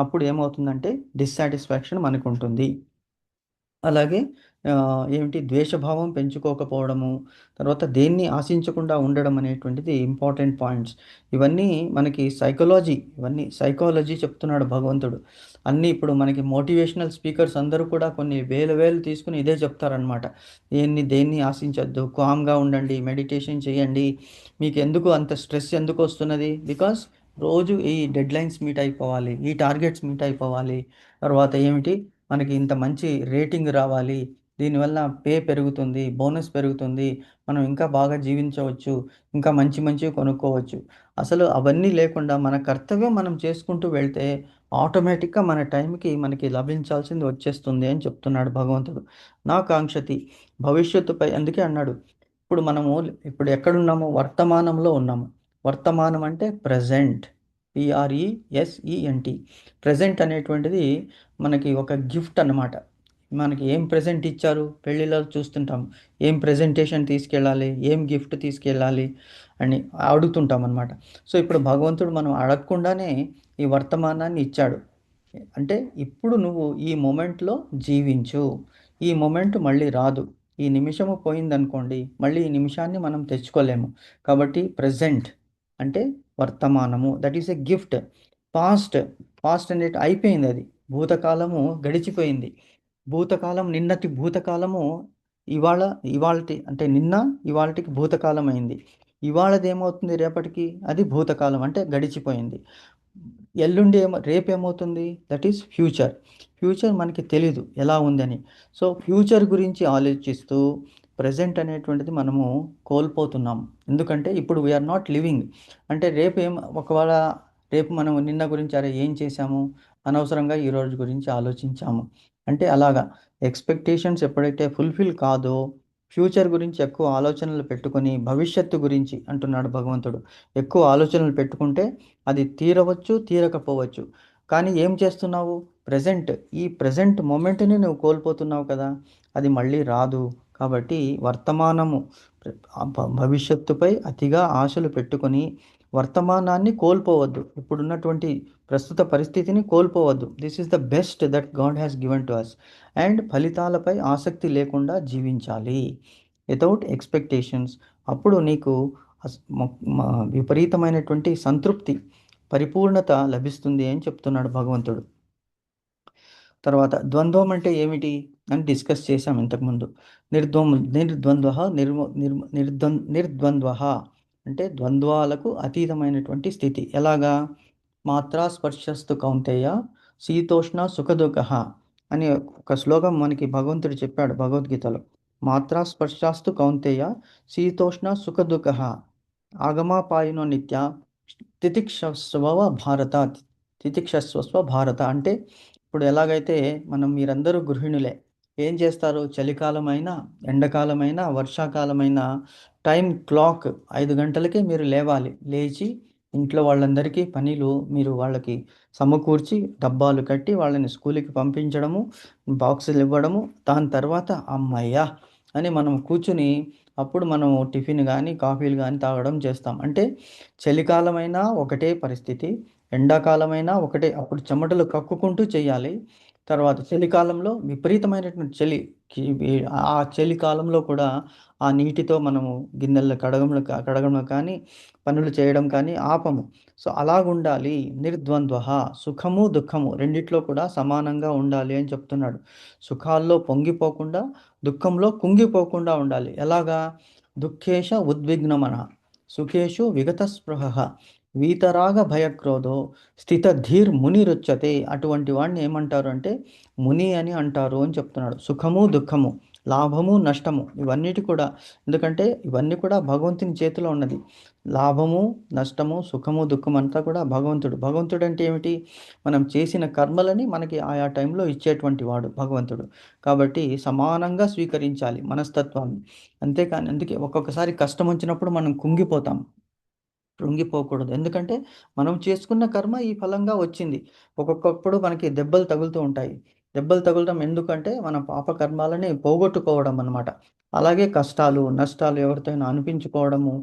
అప్పుడు ఏమవుతుందంటే డిస్సాటిస్ఫాక్షన్ మనకు ఉంటుంది. అలాగే ద్వేషభావం పెంచుకోకపోవడము, తర్వాత దేన్ని ఆశించకుండా ఉండడం అనేటువంటిది ఇంపార్టెంట్ పాయింట్స్. ఇవన్నీ మనకి సైకాలజీ చెప్తున్నాడు భగవంతుడు. అన్నీ ఇప్పుడు మనకి మోటివేషనల్ స్పీకర్స్ అందరూ కూడా కొన్ని వేలు తీసుకుని ఇదే చెప్తారనమాట. దేన్ని ఆశించొద్దు, కామ్గా ఉండండి, మెడిటేషన్ చేయండి. మీకు ఎందుకు అంత స్ట్రెస్ ఎందుకు వస్తున్నది? బికాస్ రోజు ఈ డెడ్లైన్స్ మీట్ అయిపోవాలి, ఈ టార్గెట్స్ మీట్ అయిపోవాలి. తర్వాత మనకి ఇంత మంచి రేటింగ్ రావాలి, దీనివల్ల పే పెరుగుతుంది, బోనస్ పెరుగుతుంది, మనం ఇంకా బాగా జీవించవచ్చు, ఇంకా మంచివి కొనుక్కోవచ్చు. అసలు అవన్నీ లేకుండా మన కర్తవ్యం మనం చేసుకుంటూ వెళ్తే ఆటోమేటిక్గా మన టైంకి మనకి లభించాల్సింది వచ్చేస్తుంది అని చెప్తున్నాడు భగవంతుడు. నా కాంక్షతి భవిష్యత్తుపై. అందుకే అన్నాడు ఇప్పుడు ఎక్కడున్నాము? వర్తమానంలో ఉన్నాము. వర్తమానం అంటే ప్రజెంట్, PRESENT. ప్రజెంట్ అనేటువంటిది మనకి ఒక గిఫ్ట్ అన్నమాట. మనకి ఏం ప్రెజెంట్ ఇచ్చారు? పెళ్ళిలో చూస్తుంటాం, ఏం ప్రెజెంటేషన్ తీసుకెళ్ళాలి, ఏం గిఫ్ట్ తీసుకెళ్ళాలి అని అడుగుతుంటాం అనమాట. సో ఇప్పుడు భగవంతుడు మనం అడగకుండానే ఈ వర్తమానాన్ని ఇచ్చాడు. అంటే ఇప్పుడు నువ్వు ఈ మూమెంట్లో జీవించు. ఈ మూమెంట్ మళ్ళీ రాదు. ఈ నిమిషము పోయిందనుకోండి, మళ్ళీ ఈ నిమిషాన్ని మనం తెచ్చుకోలేము. కాబట్టి ప్రజెంట్ అంటే వర్తమానము, that is a gift. Past అనేది అయిపోయింది, అది భూతకాలము గడిచిపోయింది. నిన్నటి భూతకాలము ఇవాళటి అంటే ఇవాళటికి భూతకాలం అయింది. ఇవాళది ఏమవుతుంది రేపటికి? అది భూతకాలం అంటే గడిచిపోయింది. ఎల్లుండి రేపు ఏమవుతుంది? దట్ ఈస్ ఫ్యూచర్ మనకి తెలీదు ఎలా ఉందని. సో ఫ్యూచర్ గురించి ఆలోచిస్తూ ప్రజెంట్ అనేటువంటిది మనము కోల్పోతున్నాం. ఎందుకంటే ఇప్పుడు వీఆర్ నాట్ లివింగ్. అంటే ఒకవేళ రేపు మనం నిన్న గురించి ఏం చేశాము, అనవసరంగా ఈరోజు గురించి ఆలోచించాము అంటే అలాగా ఎక్స్పెక్టేషన్స్ ఎప్పుడైతే ఫుల్ఫిల్ కాదో, ఫ్యూచర్ గురించి ఎక్కువ ఆలోచనలు పెట్టుకొని, భవిష్యత్తు గురించి అంటున్నాడు భగవంతుడు, ఎక్కువ ఆలోచనలు పెట్టుకుంటే అది తీరవచ్చు, తీరకపోవచ్చు. కానీ ఏం చేస్తున్నావు? ఈ ప్రజెంట్ మూమెంట్ని నువ్వు కోల్పోతున్నావు కదా, అది మళ్ళీ రాదు. కాబట్టి వర్తమానము భవిష్యత్తుపై అతిగా ఆశలు పెట్టుకొని వర్తమానాన్ని కోల్పోవద్దు. ఇప్పుడున్నటువంటి ప్రస్తుత పరిస్థితిని కోల్పోవద్దు. This is the best that God has given to us. And ఫలితాలపై ఆసక్తి లేకుండా జీవించాలి, వితౌట్ ఎక్స్పెక్టేషన్స్. అప్పుడు నీకు విపరీతమైనటువంటి సంతృప్తి, పరిపూర్ణత లభిస్తుంది అని చెప్తున్నాడు భగవంతుడు. తర్వాత ద్వంద్వం అంటే ఏమిటి అని డిస్కస్ చేశాం ఇంతకుముందు. నిర్ద్వంద్వ అంటే ద్వంద్వాలకు అతీతమైనటువంటి స్థితి. ఎలాగా? మాత్రా స్పర్శస్తు కౌంతేయ శీతోష్ణ సుఖదుఃఖ అని ఒక శ్లోకం మనకి భగవంతుడు చెప్పాడు భగవద్గీతలో. మాత్రా స్పర్శాస్తు కౌంతేయ శీతోష్ణ సుఖదుఃఖ ఆగమాపాయనో నిత్య తితిక్షస్వ భారత. అంటే ఇప్పుడు ఎలాగైతే మీరందరూ గృహిణులే, ఏం చేస్తారు? చలికాలమైనా, ఎండాకాలమైనా, వర్షాకాలమైనా టైం క్లాక్ 5 గంటలకే మీరు లేచి ఇంట్లో వాళ్ళందరికీ పనులు మీరు వాళ్ళకి సమకూర్చి డబ్బాలు కట్టి వాళ్ళని స్కూల్కి పంపించడము, బాక్సులు ఇవ్వడము, దాని తర్వాత అమ్మయ్యా అని మనం కూర్చుని అప్పుడు మనం టిఫిన్ కానీ కాఫీలు కానీ తాగడం చేస్తాం. అంటే చలికాలమైనా ఒకటే పరిస్థితి, ఎండాకాలమైనా ఒకటే. అప్పుడు చెమటలు కక్కుకుంటూ చేయాలి. తర్వాత చలికాలంలో విపరీతమైనటువంటి చలి. ఆ చలికాలంలో కూడా ఆ నీటితో మనము గిన్నెలు కడగడం కానీ, పనులు చేయడం కానీ ఆపము. సో, అలాగుండాలి. నిర్ద్వంద్వః సుఖము, దుఃఖము రెండిట్లో కూడా సమానంగా ఉండాలి అని చెప్తున్నాడు. సుఖాల్లో పొంగిపోకుండా, దుఃఖంలో కుంగిపోకుండా ఉండాలి. ఎలాగా? దుఃఖేష ఉద్విగ్నమనః, సుఖేషు విగతస్పృహః, వీతరాగ భయక్రోధో స్థితధీర్ మునిరుచ్యతే. అటువంటి వాడిని ఏమంటారు అంటే ముని అని అంటారు అని చెప్తున్నాడు. సుఖము, దుఃఖము, లాభము, నష్టము ఇవన్నిటి కూడా, ఎందుకంటే ఇవన్నీ కూడా భగవంతుని చేతిలో ఉన్నది. లాభము, నష్టము, సుఖము, దుఃఖం అంతా కూడా భగవంతుడు. భగవంతుడు అంటే ఏమిటి? మనం చేసిన కర్మలని మనకి ఆయా టైంలో ఇచ్చేటువంటి వాడు భగవంతుడు. కాబట్టి సమానంగా స్వీకరించాలి మనస్తత్వాన్ని. అంతేకాని అందుకే ఒక్కొక్కసారి కష్టం వచ్చినప్పుడు మనం కుంగిపోతాం. కృంగిపోకూడదు. ఎందుకంటే మనం చేసుకున్న కర్మ ఈ ఫలంగా వచ్చింది. ఒక్కొక్కప్పుడు మనకి దెబ్బలు తగులుతూ ఉంటాయి. దెబ్బలు తగులటం ఎందుకంటే మన పాప కర్మాలని పోగొట్టుకోవడం అన్నమాట. అలాగే కష్టాలు, నష్టాలు ఎవరితో అయినా అనిపించుకోవడము,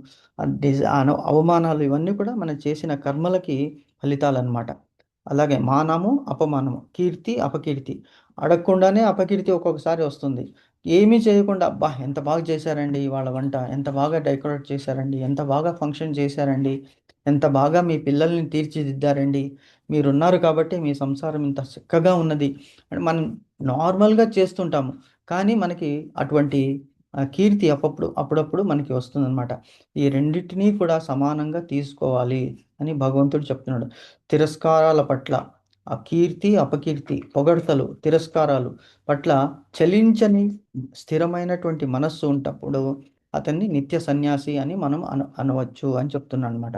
అవమానాలు ఇవన్నీ కూడా మనం చేసిన కర్మలకి ఫలితాలన్నమాట. అలాగే మానము, అపమానము, కీర్తి, అపకీర్తి. అడగకుండానే అపకీర్తి ఒక్కొక్కసారి వస్తుంది. ఏమీ చేయకుండా అబ్బా! ఎంత బాగా చేశారండి ఇవాళ వంట, ఎంత బాగా డెకరేట్ చేశారండి, ఎంత బాగా ఫంక్షన్ చేశారండి, ఎంత బాగా మీ పిల్లల్ని తీర్చిదిద్దారండి, మీరున్నారు కాబట్టి మీ సంసారం ఇంత చక్కగా ఉన్నది అని మనం నార్మల్‌గా చేస్తుంటాము. కానీ మనకి అటువంటి కీర్తి అప్పుడప్పుడు మనకి వస్తుందనమాట. ఈ రెండిటిని కూడా సమానంగా తీసుకోవాలి అని భగవంతుడు చెప్తున్నాడు. తిరస్కారాల పట్ల, కీర్తి, అపకీర్తి, పొగడ్తలు, తిరస్కారాలు పట్ల చలించని స్థిరమైనటువంటి మనస్సు ఉంటప్పుడు అతన్ని నిత్య సన్యాసి అని మనం అనవచ్చు అని చెప్తున్నాడనమాట.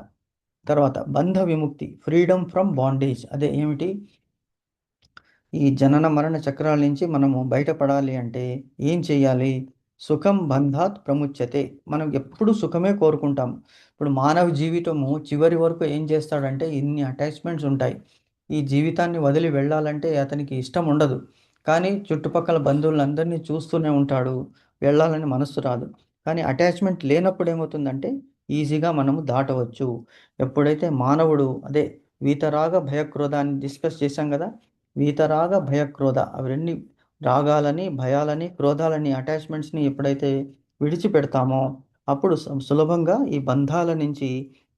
తర్వాత బంధ విముక్తి, ఫ్రీడమ్ ఫ్రమ్ బాండేజ్. అదే ఏమిటి? ఈ జనన మరణ చక్రాల నుంచి మనము బయటపడాలి అంటే ఏం చేయాలి? సుఖం బంధాత్ ప్రముచ్యతే. మనం ఎప్పుడు సుఖమే కోరుకుంటాం. ఇప్పుడు మానవ జీవితము చివరి వరకు ఏం చేస్తాడంటే ఇన్ని అటాచ్మెంట్స్ ఉంటాయి. ఈ జీవితాన్ని వదిలి వెళ్ళాలంటే అతనికి ఇష్టం ఉండదు. కానీ చుట్టుపక్కల బంధువులందరినీ చూస్తూనే ఉంటాడు. వెళ్ళాలని మనస్సు రాదు. కానీ అటాచ్మెంట్ లేనప్పుడు ఏమవుతుందంటే ఈజీగా మనము దాటవచ్చు. ఎప్పుడైతే మానవుడు అదే వీతరాగ భయక్రోధాన్ని డిస్కస్ చేశాం కదా! వీతరాగ భయక్రోధ అవి రెండు రాగాలని, భయాలని, క్రోధాలని, అటాచ్మెంట్స్‌ని ఎప్పుడైతే విడిచిపెడతామో అప్పుడు సులభంగా ఈ బంధాల నుంచి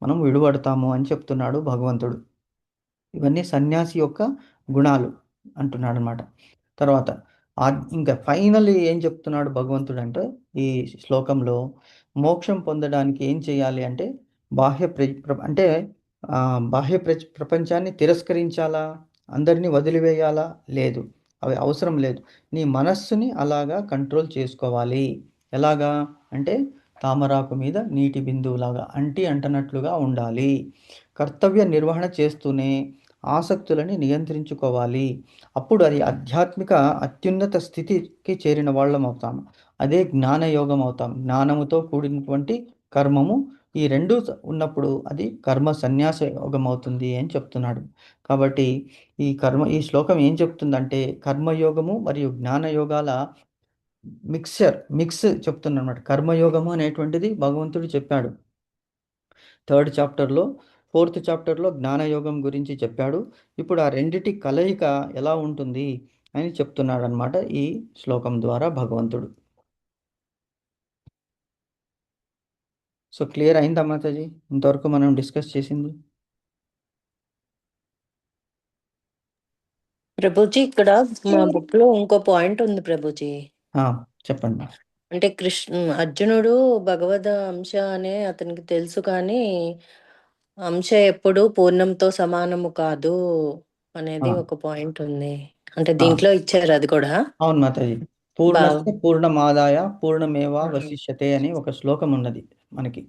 మనం విడిపడతాము అని చెప్తున్నాడు భగవంతుడు. ఇవన్నీ సన్యాసి యొక్క గుణాలు అంటున్నాడనమాట. తర్వాత ఇంకా ఫైనల్లీ ఏం చెప్తున్నాడు భగవంతుడంటే ఈ శ్లోకంలో మోక్షం పొందడానికి ఏం చేయాలి అంటే బాహ్య అంటే బాహ్య ప్రపంచాన్ని తిరస్కరించాలా? అందరినీ వదిలివేయాలా? లేదు. అవి అవసరం లేదు. నీ మనస్సుని అలాగా కంట్రోల్ చేసుకోవాలి. ఎలాగా? అంటే తామరాకు మీద నీటి బిందువులాగా అంటనట్లుగా ఉండాలి. కర్తవ్య నిర్వహణ చేస్తూనే ఆసక్తులని నియంత్రించుకోవాలి. అప్పుడు అది ఆధ్యాత్మిక అత్యున్నత స్థితికి చేరిన వాళ్ళం అవుతాము. అదే జ్ఞానయోగం అవుతాం. జ్ఞానముతో కూడినటువంటి కర్మము ఈ రెండు ఉన్నప్పుడు అది కర్మ సన్యాస యోగం అవుతుంది అని చెప్తున్నాడు. కాబట్టి ఈ శ్లోకం ఏం చెప్తుందంటే కర్మయోగము మరియు జ్ఞానయోగాల మిక్స్ చెప్తుందన్నమాట. కర్మయోగము అనేటువంటిది భగవంతుడు చెప్పాడు. 3rd చాప్టర్‌లో, 4th చాప్టర్‌లో జ్ఞానయోగం గురించి చెప్పాడు. ఇప్పుడు ఆ రెండిటి కలయిక ఎలా ఉంటుంది అని చెప్తున్నాడన్నమాట ఈ శ్లోకం ద్వారా భగవంతుడు. సో, క్లియర్ అయిందా మాతాజీ? ఇంతవరకు మనం డిస్కస్ చేసింది? ప్రభుజీ ఇక్కడ మా బుక్ లో ఇంకో పాయింట్ ఉంది ప్రభుజీ. చెప్పండి. అంటే అర్జునుడు భగవద్ అంశ అనే అతనికి తెలుసు, కానీ అంశ ఎప్పుడు పూర్ణంతో సమానము కాదు అనేది ఒక పాయింట్ ఉంది. అంటే దీంట్లో ఇచ్చారు అది కూడా. అవును మాతాజీ. పూర్ణస్య పూర్ణమాదాయ పూర్ణమేవావశిష్యతే అని ఒక శ్లోకం ఉన్నది మనకి.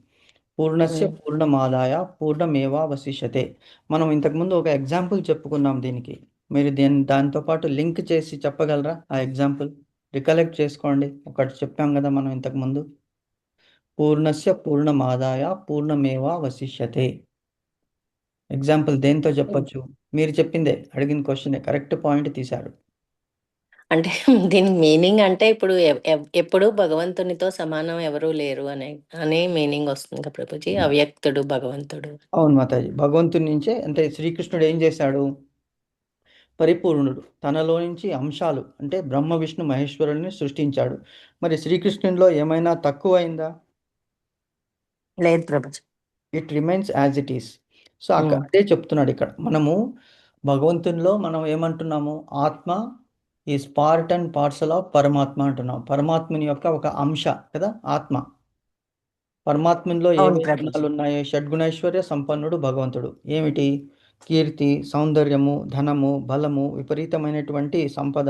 పూర్ణస్య పూర్ణమాదాయ పూర్ణమేవావశిష్యతే. మనం ఇంతకుముందు ఒక ఎగ్జాంపుల్ చెప్పుకున్నాం దీనికి. మీరు దాంతో పాటు లింక్ చేసి చెప్పగలరా? ఆ ఎగ్జాంపుల్ రికలెక్ట్ చేసుకోండి. ఒకటి చెప్పాం కదా మనం ఇంతకుముందు. పూర్ణస్య పూర్ణమాదాయ పూర్ణమేవావశిష్యతే. ఎగ్జాంపుల్ దేంతో చెప్పొచ్చు? మీరు చెప్పిందే, అడిగిన క్వశ్చనే, కరెక్ట్ పాయింట్ తీశారు. అంటే దీని మీనింగ్ అంటే ఇప్పుడు ఎప్పుడు భగవంతునితో సమానం ఎవరూ లేరు అనే మీనింగ్ వస్తుంది కదా ప్రభుజీ. అవ్యక్తుడు భగవంతుడు. అవును మాతాజీ. భగవంతుని నుంచే అంటే శ్రీకృష్ణుడు ఏం చేశాడు? పరిపూర్ణుడు. తనలో నుంచి అంశాలు అంటే బ్రహ్మ విష్ణు మహేశ్వరుని సృష్టించాడు. మరి శ్రీకృష్ణునిలో ఏమైనా తక్కువైందా? లేదు ప్రభుజీ. It remains as it is. So um, అదే చెప్తున్నాడు ఇక్కడ. మనము భగవంతునిలో మనం ఏమంటున్నాము? Atma is part and parcel of Paramatma అంటున్నాం. పరమాత్మని యొక్క ఒక అంశ కదా ఆత్మ. పరమాత్మలో అవును ఏమేమి ప్రభుజీ. గుణాలు ఉన్నాయి? షడ్గుణైశ్వర్య సంపన్నుడు భగవంతుడు. ఏమిటి? కీర్తి, సౌందర్యము, ధనము, బలము, విపరీతమైనటువంటి సంపద,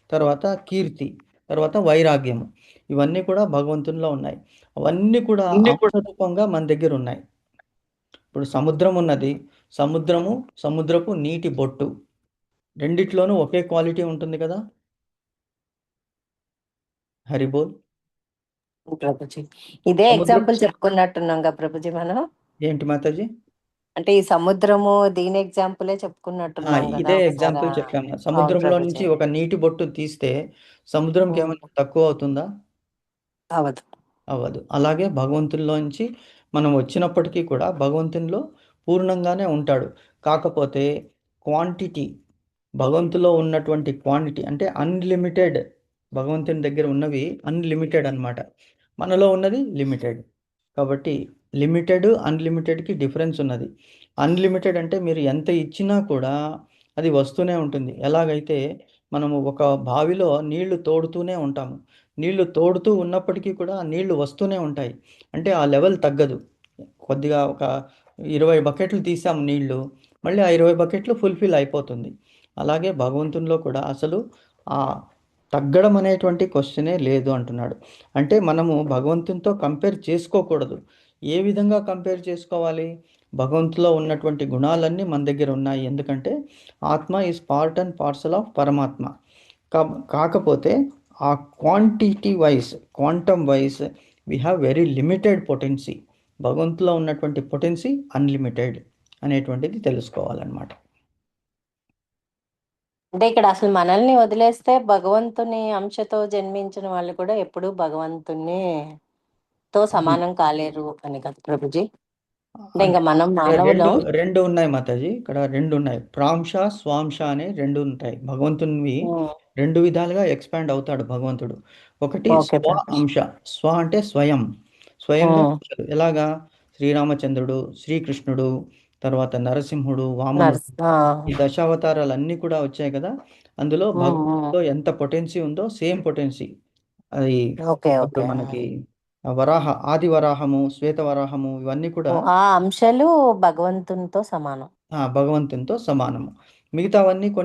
తర్వాత కీర్తి, తర్వాత వైరాగ్యము. ఇవన్నీ కూడా భగవంతునిలో ఉన్నాయి. అవన్నీ కూడా అంశరూపంగా మన దగ్గర ఉన్నాయి. ఇప్పుడు సముద్రం ఉన్నది. సముద్రము, సముద్రపు నీటి బొట్టు, రెండిట్లోనూ ఒకే క్వాలిటీ ఉంటుంది కదా. హరిబోల్. ప్రభుజీ ఇదే సముద్రపు ఎగ్జాంపుల్ చెప్పుకున్నట్టున్నాం కదా ప్రభుజీ మనం. ఏంటి మాతాజీ? అంటే ఈ సముద్రము దీని ఎగ్జాంపులే చెప్పుకున్నట్టున్నాం కదా ఇదే ఒకసారి. ఎగ్జాంపుల్ చెప్పాము. అవును సముద్రంలో ప్రభుజీ. నుంచి ఒక నీటి బొట్టు తీస్తే సముద్రంకి ఏమైనా తక్కువ అవుతుందా? అవదు. అవ్వదు. అలాగే భగవంతునిలోంచి మనం వచ్చినప్పటికీ కూడా భగవంతునిలో పూర్ణంగానే ఉంటాడు. కాకపోతే క్వాంటిటీ, భగవంతులో ఉన్నటువంటి క్వాంటిటీ అంటే అన్లిమిటెడ్. భగవంతుని దగ్గర ఉన్నవి అన్లిమిటెడ్ అన్నమాట. మనలో ఉన్నది లిమిటెడ్. కాబట్టి లిమిటెడ్ అన్లిమిటెడ్కి డిఫరెన్స్ ఉన్నది. అన్లిమిటెడ్ అంటే మీరు ఎంత ఇచ్చినా కూడా అది వస్తూనే ఉంటుంది. ఎలాగైతే మనము ఒక బావిలో నీళ్లు తోడుతూనే ఉంటాము. నీళ్లు తోడుతూ ఉన్నప్పటికీ కూడా ఆ నీళ్లు వస్తూనే ఉంటాయి. అంటే ఆ లెవెల్ తగ్గదు. కొద్దిగా ఒక 20 బకెట్లు తీసాము నీళ్లు, మళ్ళీ ఆ 20 బకెట్లు ఫుల్ఫిల్ అయిపోతుంది. అలాగే భగవంతునిలో కూడా అసలు ఆ తగ్గడం అనేటువంటి క్వశ్చనే లేదు అంటున్నాడు. అంటే మనము భగవంతునితో కంపేర్ చేసుకోకూడదు. ఏ విధంగా కంపేర్ చేసుకోవాలి? భగవంతులో ఉన్నటువంటి గుణాలన్నీ మన దగ్గర ఉన్నాయి. ఎందుకంటే atma is part and parcel of Paramatma. కాకపోతే ఆ quantity wise, quantum wise we have very limited potency. భగవంతులో ఉన్నటువంటి పొటెన్సీ అన్లిమిటెడ్ అనేటువంటిది తెలుసుకోవాలన్నమాట. అంటే ఇక్కడ అసలు మనల్ని వదిలేస్తే భగవంతుని అంశతో జన్మించిన వాళ్ళు కూడా ఎప్పుడూ భగవంతుని తో సమానం కాలేరు అని కదా ప్రభుజీ. అంటే ఇంకా మనం మానవులం. రెండు ఉన్నాయి మాతాజీ, ఇక్కడ రెండు ఉన్నాయి. ప్రాంశ స్వాంశ అనే రెండు ఉంటాయి. భగవంతునివి రెండు విధాలుగా ఎక్స్పాండ్ అవుతాడు భగవంతుడు. ఒకటి ఓకే స్వ అంశ. స్వ అంటే స్వయం, స్వయంగా ఉంటాడు. ఎలాగా? శ్రీరామచంద్రుడు, శ్రీకృష్ణుడు, తర్వాత నరసింహుడు, వామనుడు, ఈ దశావతారాలన్నీ కూడా వచ్చాయి కదా. అందులో భగవంతుడిలో ఎంత పొటెన్సీ ఉందో సేమ్ పొటెన్సీ అది ఓకే ఇప్పుడు ఓకే. మనకి ఆది వరాహము, శ్వేత వరాహము ఇవన్నీ కూడా ఆ అంశాలు భగవంతునితో సమానం. భగవంతునితో సమానము. మిగతావన్నీ కొన్ని